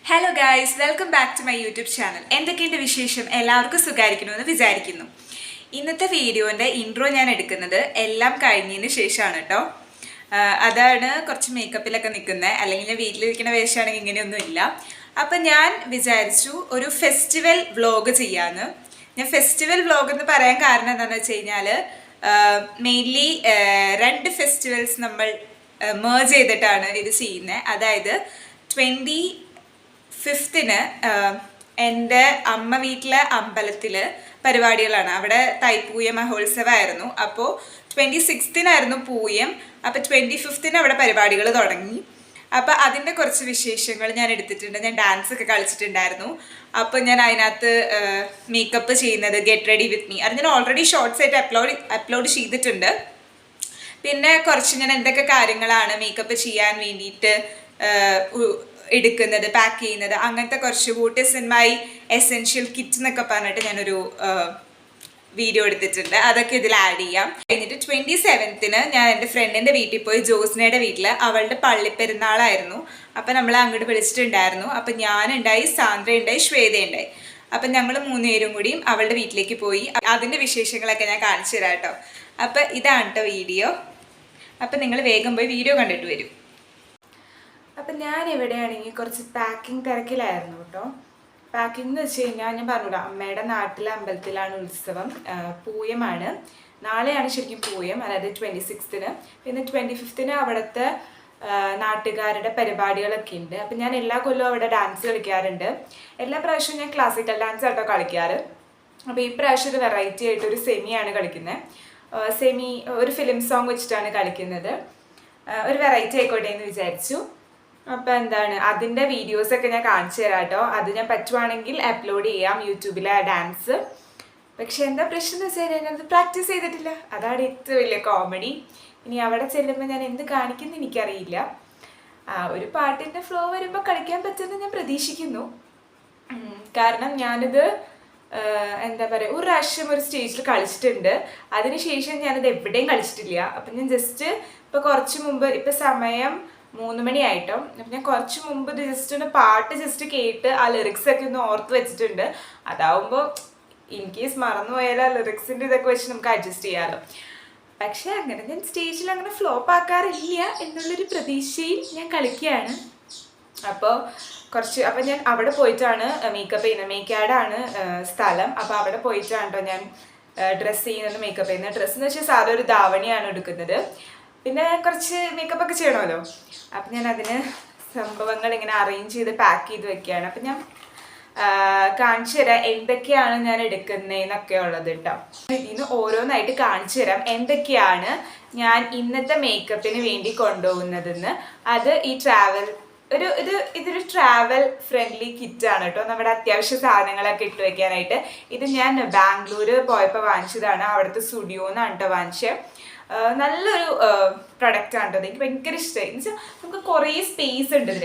Hello guys, welcome back to my YouTube channel. എന്തൊക്കെയുണ്ട് വിശേഷം? എല്ലാവർക്കും സുഖമായിരിക്കണമെന്ന് വിചാരിക്കുന്നു. ഇന്നത്തെ വീഡിയോൻ്റെ ഇൻട്രോ ഞാൻ എടുക്കുന്നത് എല്ലാം കഴിഞ്ഞതിന് ശേഷമാണ് കേട്ടോ. അതാണ് കുറച്ച് മേക്കപ്പിലൊക്കെ നിൽക്കുന്നത്. അല്ലെങ്കിൽ ഞാൻ വീട്ടിലിരിക്കുന്ന വേഷമാണെങ്കിൽ ഇങ്ങനെയൊന്നും ഇല്ല. അപ്പം ഞാൻ വിചാരിച്ചു ഒരു ഫെസ്റ്റിവൽ വ്ളോഗ് ചെയ്യാമെന്ന്. ഞാൻ ഫെസ്റ്റിവൽ വ്ളോഗ് എന്ന് പറയാൻ കാരണം എന്താണെന്ന് വെച്ച് കഴിഞ്ഞാൽ മെയിൻലി രണ്ട് ഫെസ്റ്റിവൽസ് നമ്മൾ മേർജ് ചെയ്തിട്ടാണ് ഇത് ചെയ്യുന്നത്. അതായത് 25th എൻ്റെ അമ്മ വീട്ടിലെ അമ്പലത്തിൽ പരിപാടികളാണ്. അവിടെ തൈപ്പൂയ മഹോത്സവമായിരുന്നു. അപ്പോൾ 26th പൂയം. അപ്പോൾ 25th അവിടെ പരിപാടികൾ തുടങ്ങി. അപ്പോൾ അതിൻ്റെ കുറച്ച് വിശേഷങ്ങൾ ഞാൻ എടുത്തിട്ടുണ്ട്. ഞാൻ ഡാൻസ് ഒക്കെ കളിച്ചിട്ടുണ്ടായിരുന്നു. അപ്പോൾ ഞാൻ അതിനകത്ത് മേക്കപ്പ് ചെയ്യുന്നത് ഗെറ്റ് റെഡി വിത്ത് മീ അത് ഞാൻ ഓൾറെഡി ഷോർട്സ് ആയിട്ട് അപ്ലോഡ് ചെയ്തിട്ടുണ്ട്. പിന്നെ കുറച്ച് ഞാൻ എന്തൊക്കെ കാര്യങ്ങളാണ് മേക്കപ്പ് ചെയ്യാൻ വേണ്ടിയിട്ട് എടുക്കുന്നത്, പാക്ക് ചെയ്യുന്നത്, അങ്ങനത്തെ കുറച്ച് what is in my essential kit എന്നൊക്കെ പറഞ്ഞിട്ട് ഞാനൊരു വീഡിയോ എടുത്തിട്ടുണ്ട്. അതൊക്കെ ഇതിൽ ആഡ് ചെയ്യാം. കഴിഞ്ഞിട്ട് 27th ഞാൻ എൻ്റെ ഫ്രണ്ടിൻ്റെ വീട്ടിൽ പോയി, ജോസ്നയുടെ വീട്ടിൽ. അവളുടെ പള്ളിപ്പെരുന്നാളായിരുന്നു. അപ്പം നമ്മളെ അങ്ങോട്ട് വിളിച്ചിട്ടുണ്ടായിരുന്നു. അപ്പം ഞാനുണ്ടായി, സാന്ദ്ര ഉണ്ടായി, ശ്വേത ഉണ്ടായി. അപ്പം ഞങ്ങൾ 3 പേരും കൂടിയും അവളുടെ വീട്ടിലേക്ക് പോയി. അതിൻ്റെ വിശേഷങ്ങളൊക്കെ ഞാൻ കാണിച്ചു തരാം കേട്ടോ. അപ്പം ഇതാണ് കേട്ടോ വീഡിയോ. അപ്പം നിങ്ങൾ വേഗം പോയി വീഡിയോ കണ്ടിട്ട് വരും. അപ്പം ഞാൻ എവിടെയാണെങ്കിൽ കുറച്ച് പാക്കിംഗ് തിരക്കിലായിരുന്നു കേട്ടോ. പാക്കിംഗ് എന്ന് വെച്ച് കഴിഞ്ഞാൽ ഞാൻ പറഞ്ഞില്ല, അമ്മയുടെ നാട്ടിലെ അമ്പലത്തിലാണ് ഉത്സവം. പൂയമാണ്. നാളെയാണ് ശരിക്കും പൂയം, അതായത് 26th. പിന്നെ 25th അവിടുത്തെ നാട്ടുകാരുടെ പരിപാടികളൊക്കെ ഉണ്ട്. അപ്പം ഞാൻ എല്ലാ കൊല്ലവും അവിടെ ഡാൻസ് കളിക്കാറുണ്ട്. എല്ലാ പ്രാവശ്യവും ഞാൻ ക്ലാസിക്കൽ ഡാൻസ് ആട്ടോ കളിക്കാറ്. അപ്പോൾ ഈ പ്രാവശ്യം ഒരു വെറൈറ്റി ആയിട്ട് ഒരു സെമിയാണ് കളിക്കുന്നത്. സെമി ഒരു ഫിലിം സോങ് വെച്ചിട്ടാണ് കളിക്കുന്നത്. ഒരു വെറൈറ്റി ആയിക്കോട്ടെ എന്ന് വിചാരിച്ചു. അപ്പോൾ എന്താണ്, അതിൻ്റെ വീഡിയോസൊക്കെ ഞാൻ കാണിച്ചു തരാം കേട്ടോ. അത് ഞാൻ പറ്റുവാണെങ്കിൽ അപ്ലോഡ് ചെയ്യാം യൂട്യൂബിലെ ഡാൻസ്. പക്ഷെ എന്താ പ്രശ്നം എന്ന് വെച്ചാൽ ഞാനത് പ്രാക്ടീസ് ചെയ്തിട്ടില്ല. അതാണ് ഏറ്റവും വലിയ കോമഡി. ഇനി അവിടെ ചെല്ലുമ്പോൾ ഞാൻ എന്ത് കാണിക്കുന്നു എനിക്കറിയില്ല. ഒരു പാട്ടിൻ്റെ ഫ്ലോ വരുമ്പോൾ കളിക്കാൻ പറ്റുമെന്ന് ഞാൻ പ്രതീക്ഷിക്കുന്നു. കാരണം ഞാനിത് എന്താ പറയുക, ഒരു പ്രാവശ്യം ഒരു സ്റ്റേജിൽ കളിച്ചിട്ടുണ്ട്. അതിനുശേഷം ഞാനത് എവിടെയും കളിച്ചിട്ടില്ല. അപ്പം ഞാൻ ജസ്റ്റ് ഇപ്പോൾ കുറച്ച് മുമ്പ്, ഇപ്പം സമയം 3 മണിയായിട്ടോ. അപ്പം ഞാൻ കുറച്ച് മുമ്പ് ജസ്റ്റ് ഒന്ന് പാട്ട് ജസ്റ്റ് കേട്ട് ആ ലിറിക്സൊക്കെ ഒന്ന് ഓർത്ത് വെച്ചിട്ടുണ്ട്. അതാവുമ്പോൾ ഇൻ കേസ് മറന്നുപോയാൽ ആ ലിറിക്സിൻ്റെ ഇതൊക്കെ വെച്ച് നമുക്ക് അഡ്ജസ്റ്റ് ചെയ്യാമല്ലോ. പക്ഷേ അങ്ങനെ ഞാൻ സ്റ്റേജിൽ അങ്ങനെ ഫ്ലോപ്പ് ആക്കാറില്ല എന്നുള്ളൊരു പ്രതീക്ഷയിൽ ഞാൻ കളിക്കുകയാണ്. അപ്പോൾ ഞാൻ അവിടെ പോയിട്ടാണ് മേക്കപ്പ് ചെയ്യുന്നത്. മേക്കാടാണ് സ്ഥലം. അപ്പോൾ അവിടെ പോയിട്ടാണ് കേട്ടോ ഞാൻ ഡ്രസ്സ് ചെയ്യുന്നത്, മേക്കപ്പ് ചെയ്യുന്നത്. ഡ്രസ്സ് എന്ന് വെച്ചാൽ സാധാ ഒരു ധാവണിയാണ് എടുക്കുന്നത്. പിന്നെ കുറച്ച് മേക്കപ്പ് ഒക്കെ ചെയ്യണമല്ലോ. അപ്പം ഞാൻ അതിന് സംഭവങ്ങൾ ഇങ്ങനെ അറേഞ്ച് ചെയ്ത് പാക്ക് ചെയ്ത് വെക്കുകയാണ്. അപ്പം ഞാൻ കാണിച്ചു തരാം എന്തൊക്കെയാണ് ഞാൻ എടുക്കുന്നതെന്നൊക്കെ ഉള്ളത് കേട്ടോ. ഇതിന് ഓരോന്നായിട്ട് കാണിച്ചു തരാം എന്തൊക്കെയാണ് ഞാൻ ഇന്നത്തെ മേക്കപ്പിന് വേണ്ടി കൊണ്ടുപോകുന്നതെന്ന്. അത് ഈ ഇതൊരു ട്രാവൽ ഫ്രണ്ട്ലി കിറ്റാണ് കേട്ടോ. നമ്മുടെ അത്യാവശ്യ സാധനങ്ങളൊക്കെ ഇട്ട് വെക്കാനായിട്ട്. ഇത് ഞാൻ ബാംഗ്ലൂർ പോയപ്പോൾ വാങ്ങിച്ചതാണ്. അവിടുത്തെ സ്റ്റുഡിയോന്നാണ് കേട്ടോ വാങ്ങിച്ചത്. നല്ലൊരു പ്രൊഡക്റ്റാണ് കേട്ടോ. എനിക്ക് ഭയങ്കര ഇഷ്ടമായി. എന്ന് വെച്ചാൽ നമുക്ക് കുറേ സ്പേസ് ഉണ്ട് ഇതിൽ.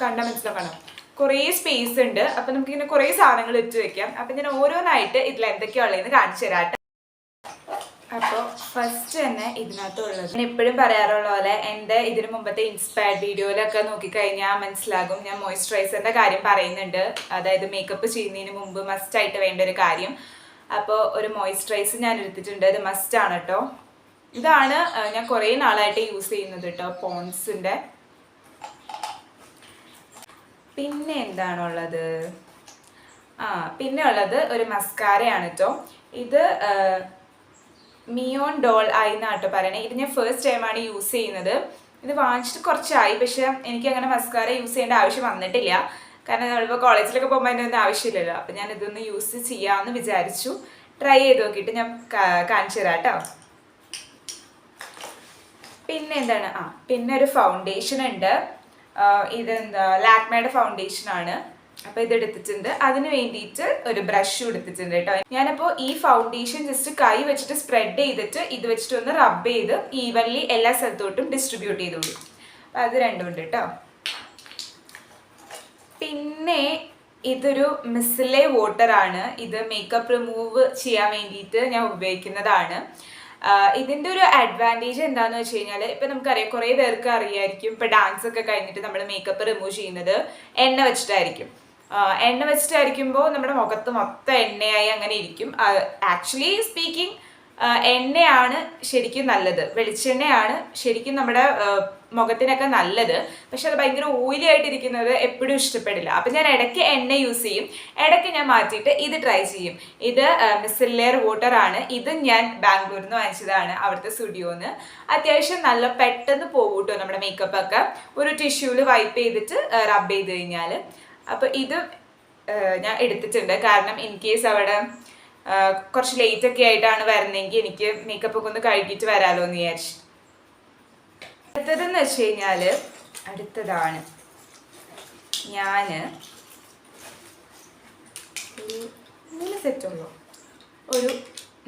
കണ്ടാൽ മനസ്സിലാക്കണം, കുറേ സ്പേസ് ഉണ്ട്. അപ്പം നമുക്കിങ്ങനെ കുറേ സാധനങ്ങൾ ഇട്ട് വെക്കാം. അപ്പം ഞാൻ ഓരോന്നായിട്ട് ഇതിൽ എന്തൊക്കെയുള്ളതെന്ന് കാണിച്ചു തരാം. അപ്പോൾ ഫസ്റ്റ് തന്നെ ഇതിനകത്തുള്ളത്, ഞാൻ എപ്പോഴും പറയാറുള്ള പോലെ എൻ്റെ ഇതിന് മുമ്പത്തെ ഇൻസ്പയർഡ് വീഡിയോയിലൊക്കെ നോക്കിക്കഴിഞ്ഞാൽ മനസ്സിലാകും ഞാൻ മോയ്സ്ചറൈസറിൻ്റെ കാര്യം പറയുന്നുണ്ട്. അതായത് മേക്കപ്പ് ചെയ്യുന്നതിന് മുമ്പ് മസ്റ്റായിട്ട് വേണ്ട ഒരു കാര്യം. അപ്പോൾ ഒരു മോയ്സ്ചറൈസർ ഞാൻ എടുത്തിട്ടുണ്ട്. ഇത് മസ്റ്റാണ് കേട്ടോ. ഇതാണ് ഞാൻ കുറേ നാളായിട്ട് യൂസ് ചെയ്യുന്നത് കേട്ടോ, പോൺസിൻ്റെ. പിന്നെ എന്താണുള്ളത്, പിന്നെ ഉള്ളത് ഒരു മസ്കാരയാണ് കേട്ടോ. ഇത് മിയോൺ ഡോൾ ഐ എന്നാട്ടോ പറയണേ. ഇത് ഞാൻ ഫസ്റ്റ് ടൈമാണ് യൂസ് ചെയ്യുന്നത്. ഇത് വാങ്ങിച്ചിട്ട് കുറച്ചായി. പക്ഷെ എനിക്ക് അങ്ങനെ മസ്കാര യൂസ് ചെയ്യേണ്ട ആവശ്യം വന്നിട്ടില്ല. കാരണം നമ്മളിപ്പോൾ കോളേജിലൊക്കെ പോകുമ്പോൾ അതിൻ്റെ ഒന്നും ആവശ്യമില്ലല്ലോ. അപ്പം ഞാൻ ഇതൊന്ന് യൂസ് ചെയ്യാമെന്ന് വിചാരിച്ചു. ട്രൈ ചെയ്ത് നോക്കിയിട്ട് ഞാൻ കാണിച്ചു തരാം കേട്ടോ. പിന്നെ എന്താണ്, പിന്നെ ഒരു ഫൗണ്ടേഷൻ ഉണ്ട്. ഇതെന്താ ലാക്മേയുടെ ഫൗണ്ടേഷനാണ്. അപ്പോൾ ഇത് എടുത്തിട്ടുണ്ട്. അതിന് വേണ്ടിയിട്ട് ഒരു ബ്രഷും എടുത്തിട്ടുണ്ട് കേട്ടോ. ഞാനപ്പോൾ ഈ ഫൗണ്ടേഷൻ ജസ്റ്റ് കൈ വെച്ചിട്ട് സ്പ്രെഡ് ചെയ്തിട്ട് ഇത് വെച്ചിട്ട് ഒന്ന് റബ്ബ് ചെയ്ത് ഈവൻലി എല്ലാ സ്ഥലത്തോട്ടും ഡിസ്ട്രിബ്യൂട്ട് ചെയ്തോളൂ. അപ്പം അത് രണ്ടും ഉണ്ട് കേട്ടോ. പിന്നെ ഇതൊരു മിസലെ വാട്ടറാണ്. ഇത് മേക്കപ്പ് റിമൂവ് ചെയ്യാൻ വേണ്ടിയിട്ട് ഞാൻ ഉപയോഗിക്കുന്നതാണ്. ഇതിൻ്റെ ഒരു അഡ്വാൻറ്റേജ് എന്താണെന്ന് വെച്ച് കഴിഞ്ഞാൽ ഇപ്പം നമുക്കറിയാം കുറേ പേർക്ക് അറിയായിരിക്കും ഇപ്പം ഡാൻസ് ഒക്കെ കഴിഞ്ഞിട്ട് നമ്മൾ മേക്കപ്പ് റിമൂവ് ചെയ്യുന്നത് എണ്ണ വെച്ചിട്ടായിരിക്കും. എണ്ണ വെച്ചിട്ടായിരിക്കുമ്പോൾ നമ്മുടെ മുഖത്ത് മൊത്തം എണ്ണയായി അങ്ങനെ ഇരിക്കും. ആക്ച്വലി സ്പീക്കിംഗ് എണ്ണയാണ് ശരിക്കും നല്ലത്, വെളിച്ചെണ്ണയാണ് ശരിക്കും നമ്മുടെ മുഖത്തിനൊക്കെ നല്ലത്. പക്ഷെ അത് ഭയങ്കര ഓയിലി ആയിട്ടിരിക്കുന്നത് എപ്പോഴും ഇഷ്ടപ്പെടില്ല. അപ്പം ഞാൻ ഇടയ്ക്ക് എണ്ണ യൂസ് ചെയ്യും, ഇടയ്ക്ക് ഞാൻ മാറ്റിയിട്ട് ഇത് ട്രൈ ചെയ്യും. ഇത് മിസെല്ലർ വാട്ടർ ആണ്. ഇത് ഞാൻ ബാംഗ്ലൂരിൽ നിന്ന് വാങ്ങിച്ചതാണ്, അവിടുത്തെ സ്റ്റുഡിയോന്ന്. അത്യാവശ്യം നല്ല പെട്ടെന്ന് പോകും കേട്ടോ നമ്മുടെ മേക്കപ്പ് ഒക്കെ. ഒരു ടിഷ്യൂവിൽ വൈപ്പ് ചെയ്തിട്ട് റബ്ബ് ചെയ്ത് കഴിഞ്ഞാൽ. അപ്പോൾ ഇത് ഞാൻ എടുത്തിട്ടുണ്ട്, കാരണം ഇൻ കേസ് അവിടെ കുറച്ച് ലേറ്റ് ഒക്കെ ആയിട്ടാണ് വരുന്നതെങ്കിൽ എനിക്ക് മേക്കപ്പ് ഒക്കെ ഒന്ന് കഴുകിയിട്ട് വരാമല്ലോ എന്ന് വിചാരിച്ചു. അടുത്തതെന്ന് വെച്ച് കഴിഞ്ഞാൽ അടുത്തതാണ് ഞാൻ ഒരു 3 സെറ്റുള്ളൂ, ഒരു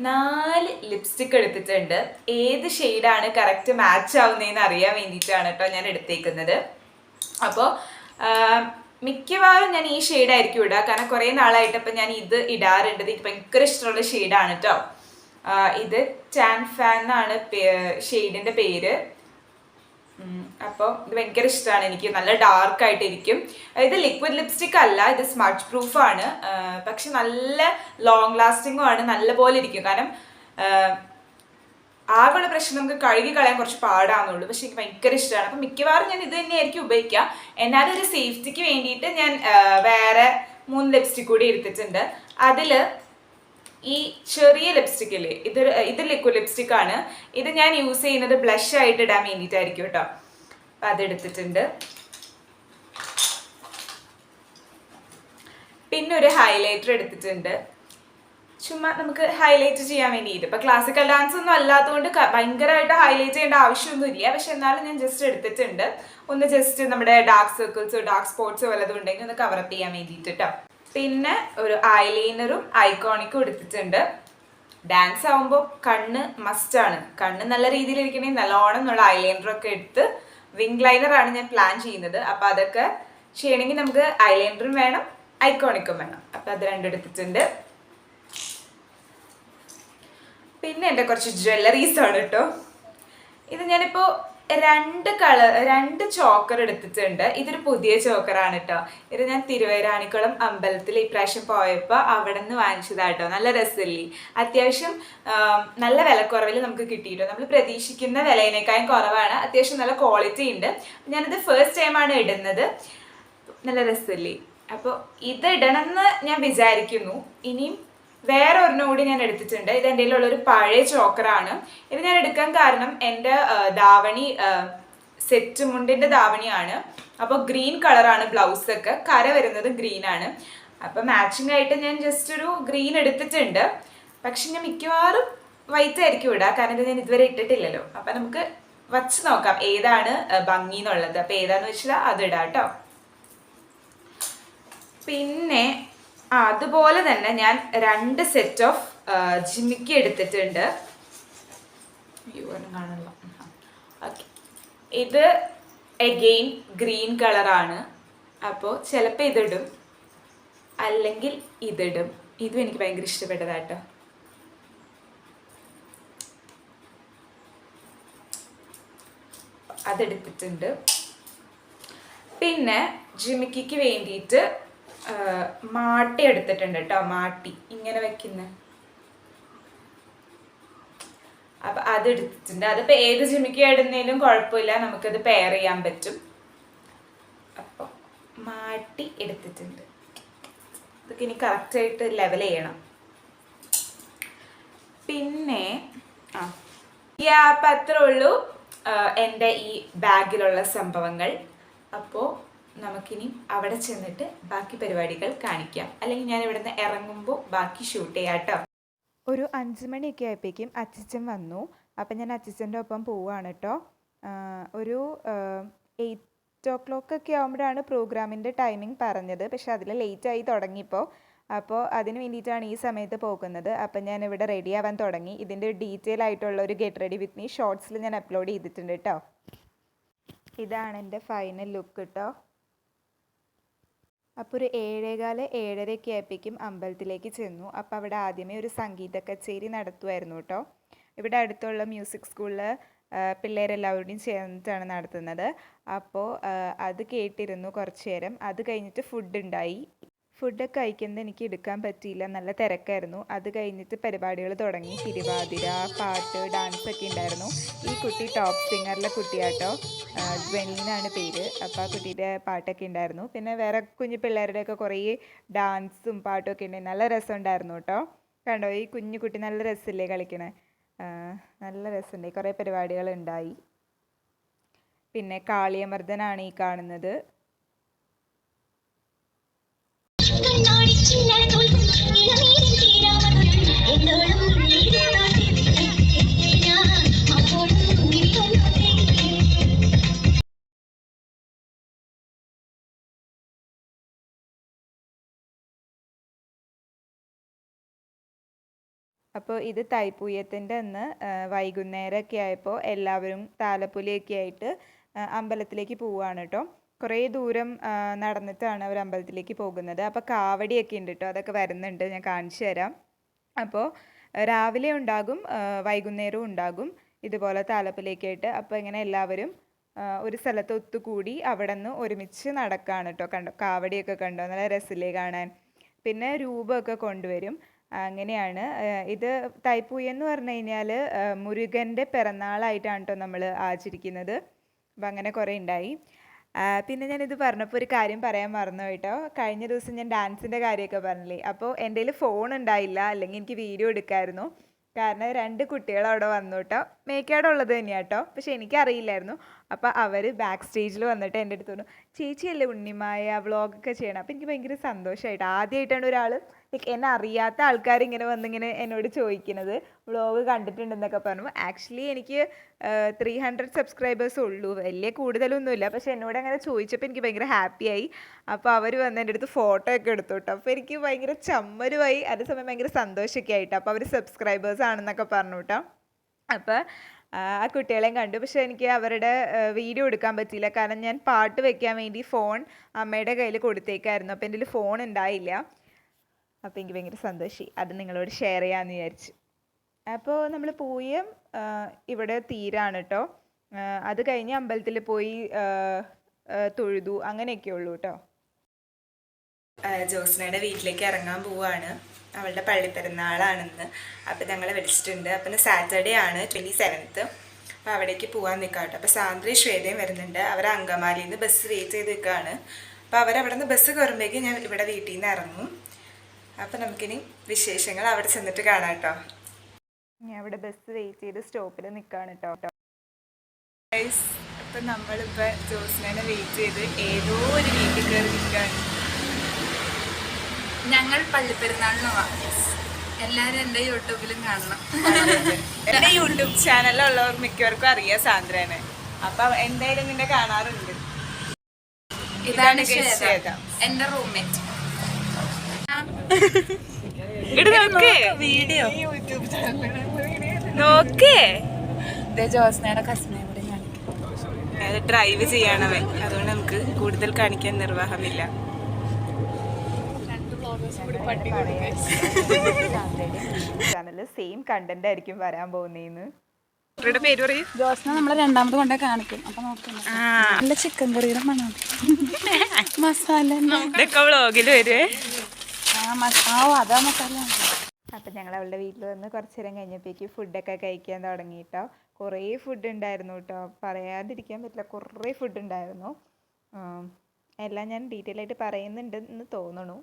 4 ലിപ്സ്റ്റിക്ക് എടുത്തിട്ടുണ്ട്. ഏത് ഷെയ്ഡാണ് കറക്റ്റ് മാച്ച് ആവുന്നതെന്ന് അറിയാൻ വേണ്ടിയിട്ടാണ് കേട്ടോ ഞാൻ എടുത്തേക്കുന്നത്. അപ്പോൾ മിക്കവാറും ഞാൻ ഈ ഷെയ്ഡായിരിക്കും ഇടുക, കാരണം കുറേ നാളായിട്ട് ഇപ്പം ഞാൻ ഇത് ഇടാറുണ്ട്. എനിക്ക് ഭയങ്കര ഇഷ്ടമുള്ള ഷെയ്ഡാണ് കേട്ടോ. ഇത് ടാൻ ഫാൻ എന്നാണ് ഷെയ്ഡിൻ്റെ പേര്. അപ്പോൾ ഇത് ഭയങ്കര ഇഷ്ടമാണ് എനിക്ക്, നല്ല ഡാർക്കായിട്ടിരിക്കും. ഇത് ലിക്വിഡ് ലിപ്സ്റ്റിക് അല്ല, ഇത് സ്മഡ്ജ് പ്രൂഫാണ്. പക്ഷെ നല്ല ലോങ് ലാസ്റ്റിങ്ങും ആണ്, നല്ല പോലെ ഇരിക്കും. കാരണം ആകെയുള്ള പ്രശ്നം നമുക്ക് കഴുകി കളയാൻ കുറച്ച് പാടാണെന്നുള്ളൂ. പക്ഷെ എനിക്ക് ഭയങ്കര ഇഷ്ടമാണ്. അപ്പം മിക്കവാറും ഞാൻ ഇത് തന്നെയായിരിക്കും ഉപയോഗിക്കുക. എന്നാലും ഒരു സേഫ്റ്റിക്ക് വേണ്ടിയിട്ട് ഞാൻ വേറെ 3 ലിപ്സ്റ്റിക് കൂടി എടുത്തിട്ടുണ്ട്. അതിൽ ഈ ചെറിയ ലിപ്സ്റ്റിക്കില്ലേ, ഇത് ലിക്വിഡ് ലിപ്സ്റ്റിക് ആണ്. ഇത് ഞാൻ യൂസ് ചെയ്യുന്നത് ബ്ലഷ് ആയിട്ട് ഇടാൻ വേണ്ടിയിട്ടായിരിക്കും കേട്ടോ. അപ്പം അതെടുത്തിട്ടുണ്ട്. പിന്നെ ഒരു ഹൈലൈറ്റർ എടുത്തിട്ടുണ്ട്, ചുമ്മാ നമുക്ക് ഹൈലൈറ്റ് ചെയ്യാൻ വേണ്ടിയിട്ട്. ഇപ്പം ക്ലാസിക്കൽ ഡാൻസ് ഒന്നും അല്ലാത്തതുകൊണ്ട് ഭയങ്കരമായിട്ട് ഹൈലൈറ്റ് ചെയ്യേണ്ട ആവശ്യമൊന്നുമില്ല. പക്ഷെ എന്നാലും ഞാൻ ജസ്റ്റ് എടുത്തിട്ടുണ്ട്, ഒന്ന് ജസ്റ്റ് നമ്മുടെ ഡാർക്ക് സർക്കിൾസോ ഡാർക്ക് സ്പോട്ട്സോ വല്ലതും ഉണ്ടെങ്കിൽ ഒന്ന് കവറപ്പ് ചെയ്യാൻ വേണ്ടിയിട്ട് കേട്ടോ. പിന്നെ ഒരു ഐലൈനറും ഐക്കോണിക്കും എടുത്തിട്ടുണ്ട്. ഡാൻസ് ആകുമ്പോൾ കണ്ണ് മസ്റ്റാണ്. കണ്ണ് നല്ല രീതിയിൽ ഇരിക്കണമെങ്കിൽ നല്ലോണം എന്നുള്ള ഐലൈനറൊക്കെ എടുത്ത്, വിങ് ലൈനറാണ് ഞാൻ പ്ലാൻ ചെയ്യുന്നത്. അപ്പോൾ അതൊക്കെ ചെയ്യണമെങ്കിൽ നമുക്ക് ഐലൈനറും വേണം ഐക്കോണിക്കും വേണം. അപ്പോൾ അത് രണ്ടും എടുത്തിട്ടുണ്ട്. പിന്നെ എൻ്റെ കുറച്ച് ജ്വല്ലറീസ് ആണ് കേട്ടോ. ഇത് ഞാനിപ്പോൾ 2 ചോക്കർ എടുത്തിട്ടുണ്ട്. ഇതൊരു പുതിയ ചോക്കറാണ് കേട്ടോ. ഇത് ഞാൻ തിരുവൈരാണിക്കുളം അമ്പലത്തിൽ ഇപ്രാവശ്യം പോയപ്പോൾ അവിടെ നിന്ന് വാങ്ങിച്ചതാട്ടോ. നല്ല രസമില്ലേ, അത്യാവശ്യം നല്ല വിലക്കുറവിൽ നമുക്ക് കിട്ടിയിട്ടോ. നമ്മൾ പ്രതീക്ഷിക്കുന്ന വിലയിനേക്കാളും കുറവാണ്, അത്യാവശ്യം നല്ല ക്വാളിറ്റി ഉണ്ട്. ഞാനിത് ഫസ്റ്റ് ടൈമാണ് ഇടുന്നത്, നല്ല രസമില്ലേ. അപ്പോൾ ഇത് ഇടണമെന്ന് ഞാൻ വിചാരിക്കുന്നു. ഇനിയും വേറെ ഒരെണ്ണം കൂടി ഞാൻ എടുത്തിട്ടുണ്ട്. ഇത് എൻ്റെ കയ്യിലുള്ളൊരു പഴയ ചോക്കറാണ്. ഇത് ഞാൻ എടുക്കാൻ കാരണം എൻ്റെ ധാവണി സെറ്റ് മുണ്ടിൻ്റെ ധാവണിയാണ്. അപ്പോൾ ഗ്രീൻ കളറാണ് ബ്ലൗസൊക്കെ, കര വരുന്നത് ഗ്രീനാണ്. അപ്പോൾ മാച്ചിങ് ആയിട്ട് ഞാൻ ജസ്റ്റ് ഒരു ഗ്രീൻ എടുത്തിട്ടുണ്ട്. പക്ഷെ ഞാൻ മിക്കവാറും വൈറ്റ് ആയിരിക്കും ഇടുക, കാരണം ഇത് ഞാൻ ഇതുവരെ ഇട്ടിട്ടില്ലല്ലോ. അപ്പം നമുക്ക് വച്ച് നോക്കാം ഏതാണ് ഭംഗി എന്നുള്ളത്. അപ്പോൾ ഏതാണെന്ന് വെച്ചാൽ അത് ഇടാം കേട്ടോ. പിന്നെ അതുപോലെ തന്നെ ഞാൻ 2 സെറ്റ് ഓഫ് ജിമിക്കി എടുത്തിട്ടുണ്ട്. കാണുള്ളൂ. ഓക്കെ, ഇത് എഗെയിൻ ഗ്രീൻ കളറാണ്. അപ്പോൾ ചിലപ്പോൾ ഇതിടും, അല്ലെങ്കിൽ ഇതിടും. ഇതും എനിക്ക് ഭയങ്കര ഇഷ്ടപ്പെട്ടതാട്ടോ. അതെടുത്തിട്ടുണ്ട്. പിന്നെ ജിമിക്കിക്ക് വേണ്ടിയിട്ട് മാട്ടി എടുത്തിട്ടുണ്ട് കേട്ടോ. മാട്ടി ഇങ്ങനെ വെക്കുന്ന, അപ്പം അതെടുത്തിട്ടുണ്ട്. അതിപ്പോൾ ഏത് ജിമിക്കി ഇടുന്നതിലും കുഴപ്പമില്ല, നമുക്കത് പെയർ ചെയ്യാൻ പറ്റും. അപ്പോൾ മാട്ടി എടുത്തിട്ടുണ്ട്. ഇതൊക്കെ ഇനി കറക്റ്റായിട്ട് ലെവൽ ചെയ്യണം. പിന്നെ അപ്പം അത്രേ ഉള്ളൂ എൻ്റെ ഈ ബാഗിലുള്ള സംഭവങ്ങൾ. അപ്പോൾ നമുക്കിനി അവിടെ ചെന്നിട്ട് ബാക്കി പരിപാടികൾ കാണിക്കാം, അല്ലെങ്കിൽ ഞാൻ ഇവിടെ നിന്ന് ഇറങ്ങുമ്പോൾ ബാക്കി ഷൂട്ട് ചെയ്യാം കേട്ടോ. ഒരു 5 മണിയൊക്കെ ആയപ്പോഴേക്കും അച്ഛൻ വന്നു. അപ്പം ഞാൻ അച്ഛൻ്റെ ഒപ്പം പോവുകയാണ് കേട്ടോ. ഒരു 8 o'clock ഒക്കെ ആകുമ്പോഴാണ് പ്രോഗ്രാമിൻ്റെ ടൈമിംഗ് പറഞ്ഞത്. പക്ഷെ അതിൽ ലേറ്റായി തുടങ്ങിയപ്പോൾ, അപ്പോൾ അതിന് വേണ്ടിയിട്ടാണ് ഈ സമയത്ത് പോകുന്നത്. അപ്പം ഞാൻ ഇവിടെ റെഡി ആവാൻ തുടങ്ങി. ഇതിൻ്റെ ഡീറ്റെയിൽ ആയിട്ടുള്ള ഒരു ഗെറ്റ് റെഡി വിത്ത് മീ ഷോർട്സിൽ ഞാൻ അപ്ലോഡ് ചെയ്തിട്ടുണ്ട് കേട്ടോ. ഇതാണ് എൻ്റെ ഫൈനൽ ലുക്ക് കേട്ടോ. അപ്പോൾ ഒരു 7:15 7:30 ആയപ്പോഴേക്കും അമ്പലത്തിലേക്ക് ചെന്നു. അപ്പോൾ അവിടെ ആദ്യമേ ഒരു സംഗീത കച്ചേരി നടത്തുമായിരുന്നു കേട്ടോ. ഇവിടെ അടുത്തുള്ള മ്യൂസിക് സ്കൂളിൽ പിള്ളേരെല്ലാവരുടെയും ചേർന്നിട്ടാണ് നടത്തുന്നത്. അപ്പോൾ അത് കേട്ടിരുന്നു കുറച്ച് നേരം. അത് കഴിഞ്ഞിട്ട് ഫുഡ് ഉണ്ടായി. ഫുഡൊക്കെ കഴിക്കുന്നത് എനിക്ക് എടുക്കാൻ പറ്റിയില്ല, നല്ല തിരക്കായിരുന്നു. അത് കഴിഞ്ഞിട്ട് പരിപാടികൾ തുടങ്ങി. തിരുവാതിര, പാട്ട്, ഡാൻസ് ഒക്കെ ഉണ്ടായിരുന്നു. ഈ കുട്ടി ടോപ്പ് സിംഗറിലെ കുട്ടിയാട്ടോ, ജ്വനീനാണ് പേര്. അപ്പോൾ ആ കുട്ടിയുടെ പാട്ടൊക്കെ ഉണ്ടായിരുന്നു. പിന്നെ വേറെ കുഞ്ഞു പിള്ളേരുടെയൊക്കെ കുറേ ഡാൻസും പാട്ടും ഒക്കെ ഉണ്ടായി. നല്ല രസമുണ്ടായിരുന്നു കേട്ടോ. കണ്ടോ ഈ കുഞ്ഞു കുട്ടി നല്ല രസമില്ലേ കളിക്കണേ? നല്ല രസമുണ്ടായി. കുറേ പരിപാടികൾ ഉണ്ടായി. പിന്നെ കാളിയമർദ്ദനാണ് ഈ കാണുന്നത്. അപ്പോൾ ഇത് തൈപ്പൂയത്തിൻ്റെ അന്ന് വൈകുന്നേരമൊക്കെ ആയപ്പോൾ എല്ലാവരും താലപ്പൊലിയൊക്കെ ആയിട്ട് അമ്പലത്തിലേക്ക് പോവുകയാണ് കേട്ടോ. കുറേ ദൂരം നടന്നിട്ടാണ് അവർ അമ്പലത്തിലേക്ക് പോകുന്നത്. അപ്പോൾ കാവടിയൊക്കെ ഉണ്ട് കേട്ടോ, അതൊക്കെ വരുന്നുണ്ട്, ഞാൻ കാണിച്ചു തരാം. അപ്പോൾ രാവിലെ ഉണ്ടാകും, വൈകുന്നേരവും ഉണ്ടാകും ഇതുപോലെ താലപ്പൊലിയൊക്കെയായിട്ട്. അപ്പോൾ ഇങ്ങനെ എല്ലാവരും ഒരു സ്ഥലത്ത് ഒത്തുകൂടി അവിടെ നിന്ന് ഒരുമിച്ച് നടക്കുകയാണ് കേട്ടോ. കണ്ടോ കാവടിയൊക്കെ കണ്ടോ, നല്ല രസമില്ലേ കാണാൻ. പിന്നെ രൂപമൊക്കെ കൊണ്ടുവരും. അങ്ങനെയാണ് ഇത്. തൈപ്പൂയം എന്ന് പറഞ്ഞു കഴിഞ്ഞാൽ മുരുകൻ്റെ പിറന്നാളായിട്ടാണ് കേട്ടോ നമ്മൾ ആചരിക്കുന്നത്. അപ്പം അങ്ങനെ കുറേ ഉണ്ടായി. പിന്നെ ഞാനിത് പറഞ്ഞപ്പോൾ ഒരു കാര്യം പറയാൻ മറന്നു കേട്ടോ. കഴിഞ്ഞ ദിവസം ഞാൻ ഡാൻസിൻ്റെ കാര്യമൊക്കെ പറഞ്ഞില്ലേ, അപ്പോൾ എൻ്റെ കയ്യിൽ ഫോൺ ഉണ്ടായില്ല, അല്ലെങ്കിൽ എനിക്ക് വീഡിയോ എടുക്കാമായിരുന്നു. കാരണം 2 കുട്ടികൾ അവിടെ വന്നു കേട്ടോ. മേക്കാട് ഉള്ളത് തന്നെയാണ് കേട്ടോ, പക്ഷെ എനിക്കറിയില്ലായിരുന്നു. അപ്പോൾ അവർ ബാക്ക് സ്റ്റേജിൽ വന്നിട്ട് എൻ്റെ അടുത്ത് പറഞ്ഞു, ചേച്ചിയല്ലേ ഉണ്ണിമായ വ്ളോഗൊക്കെ ചെയ്യണം. അപ്പോൾ എനിക്ക് ഭയങ്കര സന്തോഷമായിട്ട്. ആദ്യമായിട്ടാണ് ഒരാൾ ലൈക്ക് എന്നെ അറിയാത്ത ആൾക്കാർ ഇങ്ങനെ വന്നിങ്ങനെ എന്നോട് ചോദിക്കുന്നത് വ്ളോഗ് കണ്ടിട്ടുണ്ടെന്നൊക്കെ പറഞ്ഞു. ആക്ച്വലി എനിക്ക് 300 സബ്സ്ക്രൈബേഴ്സ് ഉള്ളൂ, വലിയ കൂടുതലൊന്നുമില്ല. പക്ഷെ എന്നോട് അങ്ങനെ ചോദിച്ചപ്പോൾ എനിക്ക് ഭയങ്കര ഹാപ്പിയായി. അപ്പോൾ അവർ വന്ന് എൻ്റെ അടുത്ത് ഫോട്ടോ ഒക്കെ എടുത്തു കേട്ടോ. അപ്പോൾ എനിക്ക് ഭയങ്കര ചമ്മലുമായി, അതേസമയം ഭയങ്കര സന്തോഷമൊക്കെ ആയിട്ട്. അപ്പോൾ അവർ സബ്സ്ക്രൈബേഴ്സ് ആണെന്നൊക്കെ പറഞ്ഞു കേട്ടോ. അപ്പോൾ ആ കുട്ടികളെയും കണ്ടു. പക്ഷെ എനിക്ക് അവരുടെ വീഡിയോ എടുക്കാൻ പറ്റിയില്ല, കാരണം ഞാൻ പാട്ട് വെക്കാൻ വേണ്ടി ഫോൺ അമ്മയുടെ കയ്യിൽ കൊടുത്തേക്കായിരുന്നു. അപ്പോൾ എൻ്റെ കയ്യിൽ ഫോൺ ഉണ്ടായില്ല. അപ്പോൾ എനിക്ക് ഭയങ്കര സന്തോഷമായി, അത് നിങ്ങളോട് ഷെയർ ചെയ്യാമെന്ന് വിചാരിച്ചു. അപ്പോൾ നമ്മൾ പൂയം ഇവിടെ തീരാണ് കേട്ടോ. അത് കഴിഞ്ഞ് അമ്പലത്തിൽ പോയി തൊഴുതു, അങ്ങനെയൊക്കെ ഉള്ളൂ കേട്ടോ. ജോസ്നയുടെ വീട്ടിലേക്ക് ഇറങ്ങാൻ പോവാണ്. അവളുടെ പള്ളിപ്പെരുന്നാളാണെന്ന്. അപ്പോൾ ഞങ്ങളെ വിളിച്ചിട്ടുണ്ട്. അപ്പം സാറ്റർഡേ ആണ് 27th. അപ്പോൾ അവിടേക്ക് പോകാൻ നിൽക്കാം കേട്ടോ. അപ്പോൾ സാന്ദ്രയും ശ്വേതയും വരുന്നുണ്ട്. അവർ അങ്കമാലിയിൽ നിന്ന് ബസ് വെയിറ്റ് ചെയ്ത് നിൽക്കുകയാണ്. അപ്പോൾ അവരവിടെ നിന്ന് ബസ് കയറുമ്പോഴേക്കും ഞാൻ ഇവിടെ വീട്ടിൽ നിന്ന് ഇറങ്ങും. അപ്പോൾ നമുക്കിനി വിശേഷങ്ങൾ അവിടെ ചെന്നിട്ട് കാണാം കേട്ടോ. ഞാൻ ഇവിടെ ബസ് വെയിറ്റ് ചെയ്ത് സ്റ്റോപ്പിൽ നിൽക്കുകയാണ് കേട്ടോ. അപ്പം നമ്മളിപ്പോൾ ജോസ്നനെ വെയിറ്റ് ചെയ്ത് ഏതോ ഒരു വീട്ടിൽ കയറി നിൽക്കുകയാണ്. ഞങ്ങൾ പള്ളിപ്പെരുന്നാളിന് എല്ലാവരും എൻ്റെ യൂട്യൂബിലും കാണണം. എൻ്റെ യൂട്യൂബ് ചാനലിലുള്ളവർ മിക്കവർക്കും അറിയാം സാന്ദ്രനെ. അപ്പം എന്തായാലും നിന്നെ കാണാറുണ്ട്. ഇതാണ് ശ്വേത, എൻ്റെ റൂംമേറ്റ്. വീഡിയോ നോക്കേ, ജോസ്നയുടെ കസിനെ കൂടി കാണിക്കും. ഡ്രൈവ് ചെയ്യണവൻ, അതുകൊണ്ട് നമുക്ക് കൂടുതൽ കാണിക്കാൻ നിർവാഹമില്ല. ചാനൽ സെയിം കണ്ടന്റ് ആയിരിക്കും വരാൻ പോകുന്നേന്ന്. പേര് പറയൂ. ജോസ്ന നമ്മളെ 2ാമത് കൊണ്ടേ കാണിക്കും. അപ്പൊ നല്ല ചിക്കൻ കറിയുടെ മണം, മസാല ഇതൊക്കെ വ്ളോഗിൽ വരുവേ. അതാ മസാല. അപ്പം ഞങ്ങൾ അവളുടെ വീട്ടിൽ വന്ന് കുറച്ച് നേരം കഴിഞ്ഞപ്പോഴേക്ക് ഫുഡൊക്കെ കഴിക്കാൻ തുടങ്ങി കേട്ടോ. കുറേ ഫുഡ് ഉണ്ടായിരുന്നു കേട്ടോ, പറയാതിരിക്കാൻ പറ്റില്ല, കുറേ ഫുഡ് ഉണ്ടായിരുന്നു. എല്ലാം ഞാൻ ഡീറ്റെയിൽ ആയിട്ട് പറയുന്നുണ്ട് എന്ന് തോന്നണു.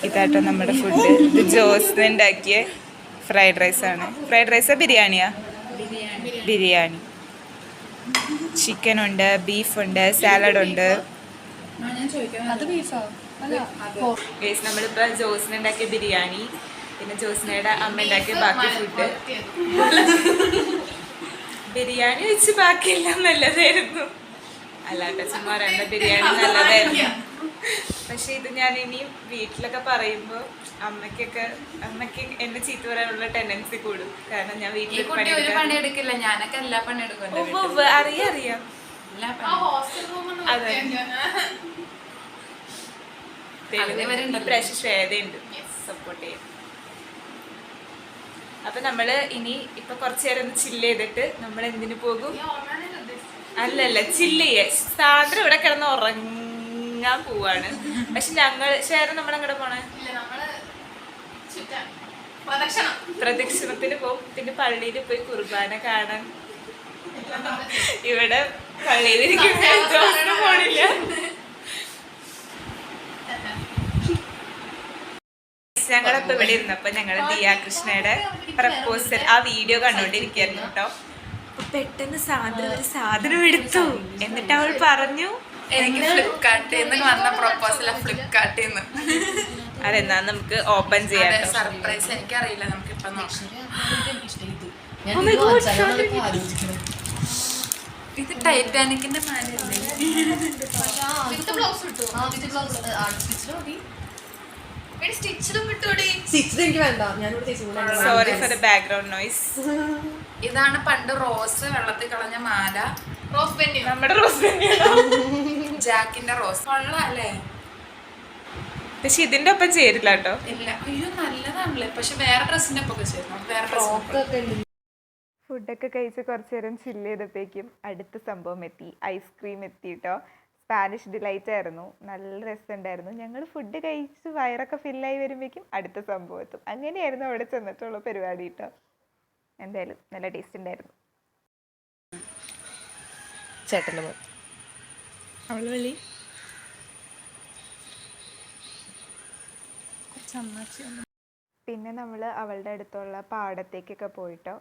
ഇതാട്ടോ നമ്മുടെ ഫുഡ്. ഇത് ജോസ്ന ഉണ്ടാക്കിയ ഫ്രൈഡ് റൈസാണ്. ഫ്രൈഡ് റൈസാ ബിരിയാണിയാ? ബിരിയാണി. ചിക്കനുണ്ട്, ബീഫുണ്ട്, സാലഡുണ്ട്. നമ്മളിപ്പോൾ ജോസ്ന ഉണ്ടാക്കിയ ബിരിയാണി, പിന്നെ ജോസ്നയുടെ അമ്മ ഉണ്ടാക്കിയ ബാക്കി ഫുഡ്. ബിരിയാണി വെച്ച് ബാക്കിയെല്ലാം നല്ലതായിരുന്നു. അല്ലാണ്ട് ചുമ്മാ രണ്ട് ബിരിയാണി നല്ലതായിരുന്നു. പക്ഷെ ഇത് ഞാൻ ഇനി വീട്ടിലൊക്കെ പറയുമ്പോൾ അമ്മയ്ക്ക് എന്നെ ചീത്ത പറയാനുള്ള ടെൻഡൻസി കൂടും. കാരണം ഞാൻ വീട്ടിൽ പണിയെടുക്കില്ല, ഞാനൊക്കെ എല്ലാ പണിയെടുക്കും. അറിയാം. അതെ, പ്രാവശ്യം ശ്വേതയുണ്ട് സപ്പോർട്ട് ചെയ്യും. അപ്പൊ നമ്മള് ഇനി ഇപ്പൊ കുറച്ചു നേരം ഒന്ന് ചില്ല് ചെയ്തിട്ട് നമ്മൾ എന്തിനു പോകും? അല്ലല്ല, ചില്ല് ചെയ്യേ. സാന്ദ്ര ഇവിടെ കിടന്ന് ഉറങ്ങാൻ പോവാണ്. പക്ഷെ ഞങ്ങൾ ഷേർ നമ്മളങ്ങടെ പോണേ പ്രദക്ഷിണത്തിന് പോകും. പിന്നെ പള്ളിയിൽ പോയി കുർബാന കാണാൻ. ഇവിടെ പള്ളിയിലിരിക്കുന്ന പോണില്ല. ഞങ്ങളിപ്പോ ഇവിടെ ഇരുന്നപ്പോ ഞങ്ങള് ദിയ കൃഷ്ണയുടെ പ്രപ്പോസൽ ആ വീഡിയോ കണ്ടോണ്ടിരിക്കായിരുന്നു കേട്ടോ. അപ്പൊ പെട്ടെന്ന് ഒരു സാധനം എടുത്തു. എന്നിട്ട് അവൾ പറഞ്ഞു എനിക്ക് ഫ്ലിപ്കാർട്ടിൽ നിന്ന് വന്ന പ്രൊപ്പോസൽ. ഫ്ലിപ്കാർട്ടിൽ നിന്ന് അതെന്നാ നമുക്ക് ഓപ്പൺ ചെയ്യാം. സർപ്രൈസ് എനിക്കറിയില്ല, നമുക്ക് ഇപ്പൊ നോക്കാം. ഇത് ടൈറ്റാനിക്കിന്റെ മാലല്ലേ? Sorry for the background noise. ഇതാണ് പണ്ട് റോസ് വെള്ളത്തിൽ കളഞ്ഞ മാല. നമ്മുടെ റോസ് ജാക്കിന്റെ റോസ് കൊള്ളാല്ലേ? പക്ഷെ ഇതിന്റെ ഒപ്പം ചേരില്ല കേട്ടോ. ഇല്ല, അയ്യോ നല്ലതാണല്ലേ. പക്ഷെ വേറെ ഡ്രസ്സിന്റെ ഒപ്പം ചേരുന്നു. വേറെ ഡ്രസ് ഫുഡൊക്കെ കഴിച്ച് കുറച്ച് നേരം ചില്ല് ചെയ്തപ്പോഴേക്കും അടുത്ത സംഭവം എത്തി. ഐസ്ക്രീം എത്തി കേട്ടോ. സ്പാനിഷ് ഡിലൈറ്റ് ആയിരുന്നു, നല്ല രസമുണ്ടായിരുന്നു. ഞങ്ങൾ ഫുഡ് കഴിച്ച് വയറൊക്കെ ഫില്ലായി വരുമ്പോഴേക്കും അടുത്ത സംഭവം എത്തും. അങ്ങനെയായിരുന്നു അവിടെ ചെന്നിട്ടുള്ള പരിപാടി കേട്ടോ. എന്തായാലും നല്ല ടേസ്റ്റ് ഉണ്ടായിരുന്നു. ചേട്ടൻ്റെ മോൻ അവള് വിളി. പിന്നെ നമ്മൾ അവളുടെ അടുത്തുള്ള പാടത്തേക്കൊക്കെ പോയിട്ടോ.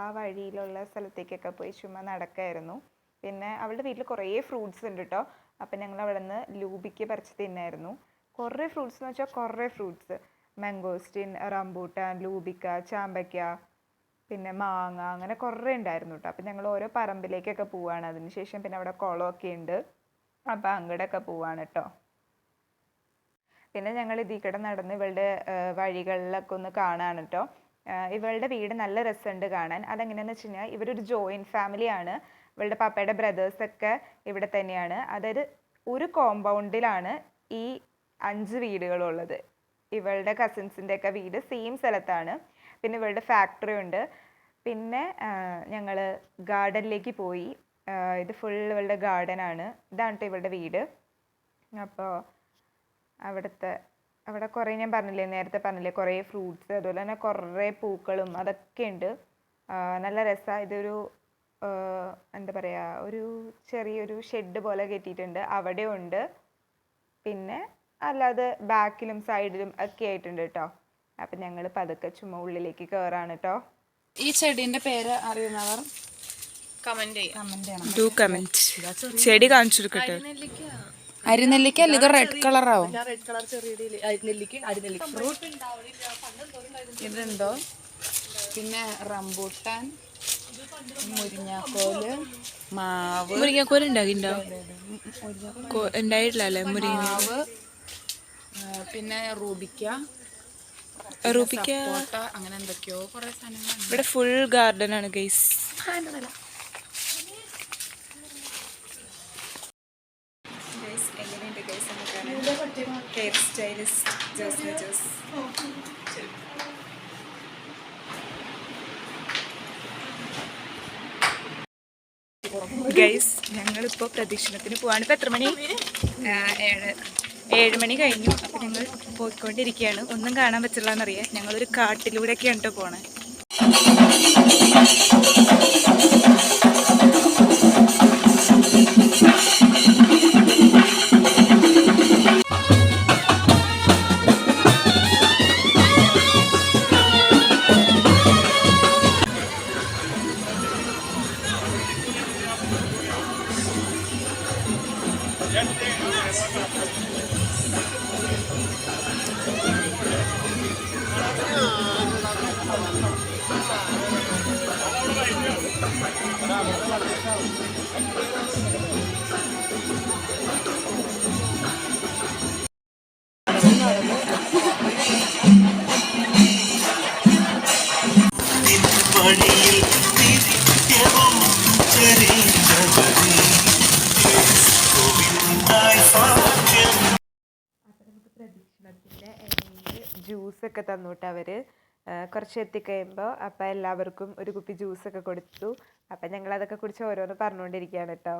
ആ വഴിയിലുള്ള സ്ഥലത്തേക്കൊക്കെ പോയി ചുമ്മാ നടക്കായിരുന്നു. പിന്നെ അവളുടെ വീട്ടിൽ കുറേ ഫ്രൂട്ട്സ് ഉണ്ട് കേട്ടോ. അപ്പം ഞങ്ങൾ അവിടെ നിന്ന് ലൂബിക്ക് പറിച്ച് തിന്നായിരുന്നു. കുറേ ഫ്രൂട്ട്സ് എന്ന് വെച്ചാൽ കുറേ ഫ്രൂട്ട്സ്. മാംഗോസ്റ്റിൻ, റംബൂട്ടാൻ, ലൂബിക്ക, ചാമ്പയ്ക്ക, പിന്നെ മാങ്ങ, അങ്ങനെ കുറേ ഉണ്ടായിരുന്നു കേട്ടോ. അപ്പം ഞങ്ങൾ ഓരോ പറമ്പിലേക്കൊക്കെ പോവുകയാണ്. അതിനുശേഷം പിന്നെ അവിടെ കുളമൊക്കെ ഉണ്ട്. അപ്പം അങ്ങോട്ടൊക്കെ പോവാണ് കേട്ടോ. പിന്നെ ഞങ്ങൾ ഇതിൽ കൂടെ നടന്ന് ഇവളുടെ വഴികളിലൊക്കെ ഒന്ന് കാണാണ് കേട്ടോ. ഇവളുടെ വീട് നല്ല രസമുണ്ട് കാണാൻ. അതെങ്ങനെയാണെന്ന് വെച്ച് കഴിഞ്ഞാൽ ഇവരൊരു ജോയിൻറ്റ് ഫാമിലിയാണ്. ഇവളുടെ പപ്പയുടെ ബ്രദേഴ്സൊക്കെ ഇവിടെ തന്നെയാണ്. അതായത് ഒരു കോമ്പൗണ്ടിലാണ് ഈ 5 വീടുകളുള്ളത്. ഇവളുടെ കസിൻസിൻ്റെയൊക്കെ വീട് സെയിം സ്ഥലത്താണ്. പിന്നെ ഇവളുടെ ഫാക്ടറി ഉണ്ട്. പിന്നെ ഞങ്ങൾ ഗാർഡനിലേക്ക് പോയി. ഇത് ഫുൾ ഇവളുടെ ഗാർഡനാണ്. ഇതാണ് കേട്ടോ ഇവളുടെ വീട്. അപ്പോൾ അവിടെ കുറേ ഞാൻ പറഞ്ഞില്ലേ, നേരത്തെ പറഞ്ഞില്ലേ, കുറേ ഫ്രൂട്ട്സ്, അതുപോലെ തന്നെ കുറേ പൂക്കളും അതൊക്കെ ഉണ്ട്. നല്ല രസമാണ്. ഇതൊരു എന്താ പറയുക, ഒരു ചെറിയൊരു ഷെഡ് പോലെ കെട്ടിയിട്ടുണ്ട്. അവിടെ ഉണ്ട്. പിന്നെ അല്ലാതെ ബാക്കിലും സൈഡിലും ഒക്കെ ആയിട്ടുണ്ട് കേട്ടോ. അപ്പം ഞങ്ങൾ പതുക്കെ ചുമ്മാ ഉള്ളിലേക്ക് കയറാണ് കേട്ടോ. ഈ ചെടീൻ്റെ പേര് അറിയുന്നവർ കമന്റ് ചെയ്യണം. Do comment. ചെടി കാണിച്ചു കൊടുക്കട്ടെ. അരിനെല്ലിക്ക അല്ല, ഇത് റെഡ് കളറാവും. ഇതുണ്ടോ? പിന്നെ റംബൂട്ടാൻ, മുരിങ്ങാക്കോല്, മാവ്. മുരിങ്ങാക്കോല് ഉണ്ടായിട്ടില്ലല്ലേ? മാവ്, പിന്നെ റൂബിക്ക, സപ്പോട്ട, അങ്ങനെ എന്തൊക്കെയോ കുറെ സാധനങ്ങൾ. ഇവിടെ ഫുൾ ഗാർഡൻ ആണ് guys. Hair stylist Jose. Guys, ഞങ്ങളിപ്പോൾ പ്രദക്ഷിണത്തിന് പോവാണ്. ഇപ്പം എത്ര മണി? 7 മണി കഴിഞ്ഞു. അപ്പം ഞങ്ങൾ പോയിക്കൊണ്ടിരിക്കുകയാണ്. ഒന്നും കാണാൻ പറ്റില്ല എന്നറിയാം. ഞങ്ങളൊരു കാട്ടിലൂടെയൊക്കെയാണ് കേട്ടോ പോണേ. ജ്യൂസൊക്കെ തന്നു കേട്ടോ അവർ. കുറച്ച് എത്തിക്കഴിയുമ്പോൾ അപ്പം എല്ലാവർക്കും ഒരു കുപ്പി ജ്യൂസൊക്കെ കൊടുത്തു. അപ്പം ഞങ്ങളതൊക്കെ കുടിച്ച് ഓരോന്ന് പറഞ്ഞുകൊണ്ടിരിക്കുകയാണ് കേട്ടോ.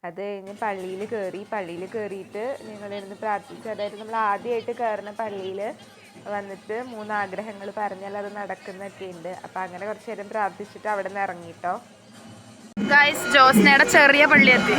അത് കഴിഞ്ഞ് പള്ളിയിൽ കയറിയിട്ട് ഞങ്ങളിരുന്ന് പ്രാർത്ഥിച്ചു. അതായത് നമ്മൾ ആദ്യമായിട്ട് കയറുന്ന പള്ളിയിൽ വന്നിട്ട് 3 ആഗ്രഹങ്ങൾ പറഞ്ഞാൽ അത് നടക്കുന്നൊക്കെ ഉണ്ട്. അപ്പം അങ്ങനെ കുറച്ച് നേരം പ്രാർത്ഥിച്ചിട്ട് അവിടെ നിന്ന് ഇറങ്ങിട്ടോ. ഗൈസ്, ജോസ്നയുടെ ചെറിയ പള്ളി എത്തി.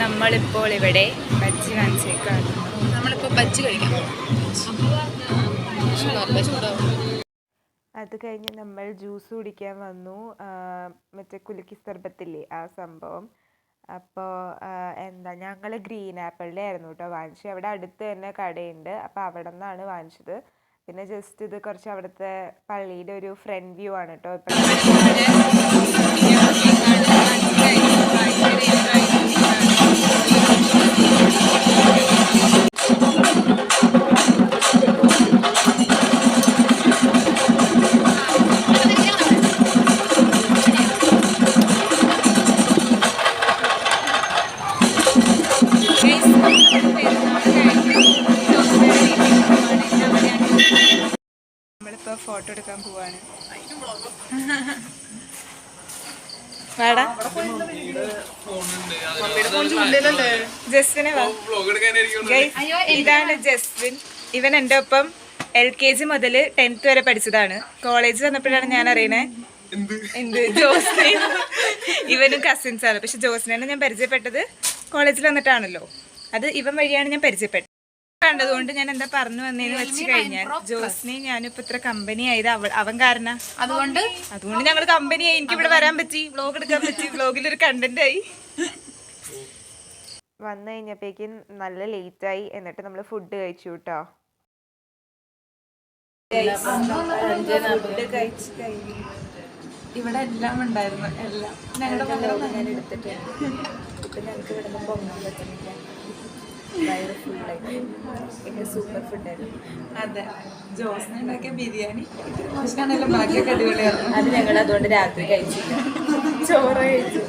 നമ്മളിപ്പോൾ ഇവിടെ ബജ്ജി വാങ്ങിച്ചേക്കാണ്. നമ്മളിപ്പോൾ ബജ്ജി കഴിക്കാം. അത് കഴിഞ്ഞ് നമ്മൾ ജ്യൂസ് കുടിക്കാൻ വന്നു. മറ്റേ കുലുക്കി സർബത്തില്ലേ, ആ സംഭവം. അപ്പോൾ ഞങ്ങൾ ഗ്രീൻ ആപ്പിളിൻ്റെ ആയിരുന്നു കേട്ടോ വാങ്ങിച്ചത്. അവിടെ അടുത്ത് തന്നെ കടയുണ്ട്. അപ്പോൾ അവിടെ നിന്നാണ് വാങ്ങിച്ചത്. പിന്നെ ജസ്റ്റ് ഇത് കുറച്ച് അവിടുത്തെ പള്ളിയുടെ ഒരു ഫ്രണ്ട് വ്യൂ ആണ് കേട്ടോ. നമ്മളിപ്പോൾ ഫോട്ടോ എടുക്കാൻ പോവാണ്. ഇതാണ് ജസ്വിൻ. ഇവൻ എൻ്റെ ഒപ്പം LKG മുതൽ 10th വരെ പഠിച്ചതാണ്. കോളേജ് വന്നപ്പോഴാണ് ഞാൻ അറിയണേ എന്ത് ജോസ്നെ. ഇവനും കസിൻസ് ആണ്. പക്ഷെ ജോസ്നെ ഞാൻ പരിചയപ്പെട്ടത് കോളേജിൽ വന്നിട്ടാണല്ലോ. അത് ഇവൻ വഴിയാണ് ഞാൻ പരിചയപ്പെട്ടത്. കണ്ടതുകൊണ്ട് ഞാൻ എന്താ പറഞ്ഞു വന്നേന്ന് വെച്ച് കഴിഞ്ഞാൽ ജോസ്നെ ഞാനിപ്പോ ഇത്ര കമ്പനി ആയത് അവൻ കാരണം. അതുകൊണ്ട് ഞങ്ങൾ കമ്പനിയായി. എനിക്ക് ഇവിടെ വരാൻ പറ്റി, വ്ലോഗ് എടുക്കാൻ പറ്റി, വ്ലോഗിലൊരു കണ്ടന്റ് ആയി. വന്നു കഴിഞ്ഞപ്പോഴേക്കും നല്ല ലേറ്റായി. എന്നിട്ട് നമ്മൾ ഫുഡ് കഴിച്ചു കേട്ടോ. ഇവിടെ എല്ലാം ഉണ്ടായിരുന്നു. എല്ലാം ഞങ്ങളുടെ ഞാൻ എടുത്തിട്ട് ഇപ്പൊ ഞങ്ങൾക്ക് ഇവിടെ നിന്ന് പൊങ്ങാൻ പറ്റുന്നില്ല. വയറ് ഫുള്ളായിട്ട് സൂപ്പർ ഫുഡായിരുന്നു. അതെ, ജോസ്ന ഉണ്ടാക്കിയ ബിരിയാണി മോശമാണല്ലോ, ബാക്കിയൊക്കെ അടിപൊളിയായിരുന്നു. അത് ഞങ്ങൾ അതുകൊണ്ട് രാത്രി കഴിച്ചില്ല. ചോറ് കഴിച്ചു.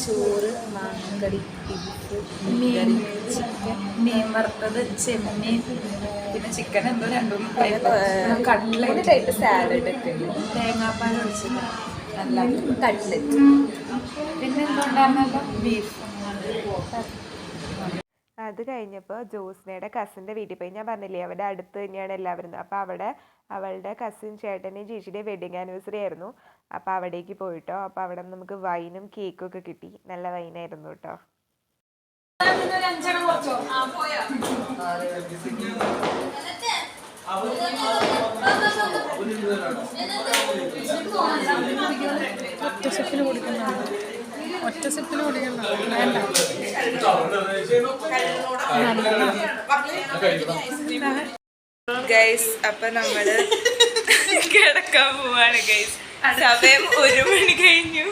ചോറ്, മാങ്ങക്കറി, മീൻ, ചിക്കൻ, മീൻ വറുത്തത്, ചെമ്മീൻ, പിന്നെ ചിക്കൻ എന്തോ 2-3 കട്ട്ലറ്റ് ടൈപ്പ് സാലഡ് ഒക്കെ, തേങ്ങാപ്പാൽ ഒഴിച്ചത്, നല്ല കട്ട്ലറ്റ്, പിന്നെ എന്തുണ്ടായിരുന്നല്ലോ ബീഫ്. അത് കഴിഞ്ഞപ്പോൾ ജോസ്നയുടെ കസിൻ്റെ വീട്ടിൽ പോയി. ഞാൻ പറഞ്ഞില്ലേ അവിടെ അടുത്ത് തന്നെയാണ് എല്ലാവരും. അപ്പോൾ അവിടെ അവളുടെ കസിൻ ചേട്ടൻ്റെയും ചേച്ചിയുടെയും വെഡിങ് ആനിവേഴ്സറി ആയിരുന്നു. അപ്പോൾ അവിടേക്ക് പോയിട്ടോ. അപ്പോൾ അവിടെ നമുക്ക് വൈനും കേക്കും ഒക്കെ കിട്ടി. നല്ല വൈനായിരുന്നു കേട്ടോ. ഒറ്റ സിപ്പിന് കുടിക്കണം, വേണ്ട. ഗൈസ്, അപ്പൊ നമ്മള് കിടക്കാൻ പോവാണ് ഗൈസ്. സമയം 1 മണി കഴിഞ്ഞു.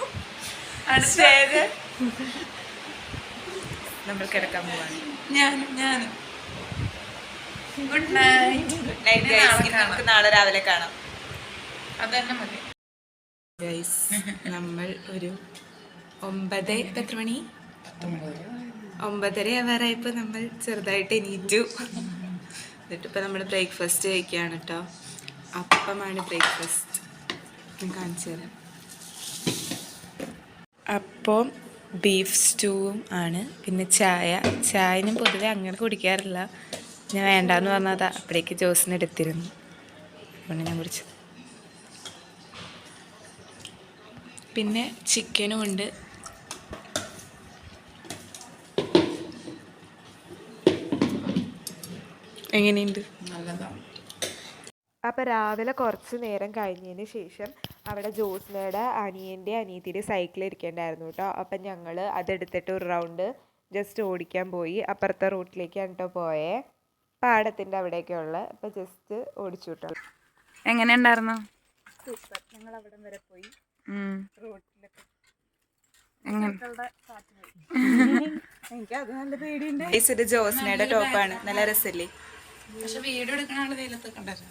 നമ്മൾ കിടക്കാൻ പോവാണ്. ഞാനും good night. Good night guys. നമുക്ക് നാളെ രാവിലെ കാണാം. അതന്നെ മതി ഗൈസ്. നമ്മൾ ഒരു 9, എത്ര മണി, 9:30 ആവാറായപ്പോൾ നമ്മൾ ചെറുതായിട്ട് എണീറ്റു. എന്നിട്ടിപ്പോൾ നമ്മൾ ബ്രേക്ക്ഫാസ്റ്റ് കഴിക്കുകയാണ് കേട്ടോ. അപ്പമാണ് ബ്രേക്ക്ഫാസ്റ്റ്. ഞാൻ കാണിച്ചു തരാം. അപ്പം ബീഫ് സ്റ്റൂവും ആണ്. പിന്നെ ചായ ഞാൻ പൊതുവെ അങ്ങനെ കുടിക്കാറില്ല. ഞാൻ വേണ്ടാന്ന് പറഞ്ഞത് അപ്പോഴേക്ക് ജോസിന് എടുത്തിരുന്നു, അതുകൊണ്ട് ഞാൻ കുടിച്ചത്. പിന്നെ ചിക്കനും ഉണ്ട്. എങ്ങനെയുണ്ട്? നല്ലതാണ്. അപ്പോൾ രാവിലെ കുറച്ച് നേരം കഴിഞ്ഞതിന് ശേഷം അവിടെ ജോസ്നയുടെ അനിയൻ്റെ അനിയത്തിയുടെ സൈക്കിൾ ഇരിക്കേണ്ടായിരുന്നു കേട്ടോ. അപ്പം ഞങ്ങൾ അതെടുത്തിട്ട് ഒരു റൗണ്ട് ജസ്റ്റ് ഓടിക്കാൻ പോയി. അപ്പുറത്തെ റൂട്ടിലേക്കാണ് കേട്ടോ പോയേ, പാടത്തിൻ്റെ അവിടെയൊക്കെയുള്ള. അപ്പോൾ ജസ്റ്റ് ഓടിച്ചു കേട്ടോ. എങ്ങനെ ഉണ്ടായിരുന്നു? സൂപ്പർ. ഞങ്ങൾ അവിടെ വരെ പോയി. റോട്ടിലൊക്കെ എനിക്ക് അത് നല്ല പേടിയുണ്ട്. ഇത് ജോസ്നയുടെ ടോപ്പാണ്, നല്ല രസല്ലേ? പക്ഷെ വീഡിയോ എടുക്കണ ആള് വെയിലത്തൊക്കെ ഉണ്ടായിരുന്നു.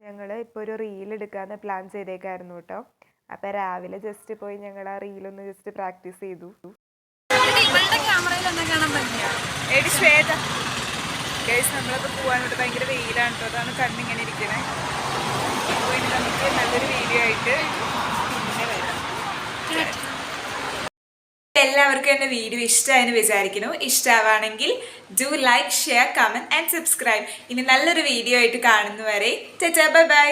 ഞങ്ങൾ ഇപ്പോൾ ഒരു റീൽ എടുക്കാന്ന് പ്ലാൻ ചെയ്തേക്കായിരുന്നു കേട്ടോ. അപ്പം രാവിലെ ജസ്റ്റ് പോയി ഞങ്ങൾ ആ റീലൊന്ന് ജസ്റ്റ് പ്രാക്ടീസ് ചെയ്തു. എടി ശ്വേത, ഗൈസ് നമ്മളൊക്കെ പോകാനോട്ട് ഭയങ്കര വെയിലാണ് കേട്ടോ, അതാണ് കണ്ണിങ്ങനെ ഇരിക്കണേ. അപ്പോൾ ഇനി നമുക്ക് നല്ലൊരു വീഡിയോ ആയിട്ട് പിന്നെ വരാം. എല്ലാവർക്കും എൻ്റെ വീഡിയോ ഇഷ്ടമായെന്ന് വിചാരിക്കുന്നു. ഇഷ്ടമാവാണെങ്കിൽ do like, share, comment and subscribe. ഇനി നല്ലൊരു വീഡിയോ ആയിട്ട് കാണുന്നവരെ ടാറ്റാ, ബൈ ബൈ.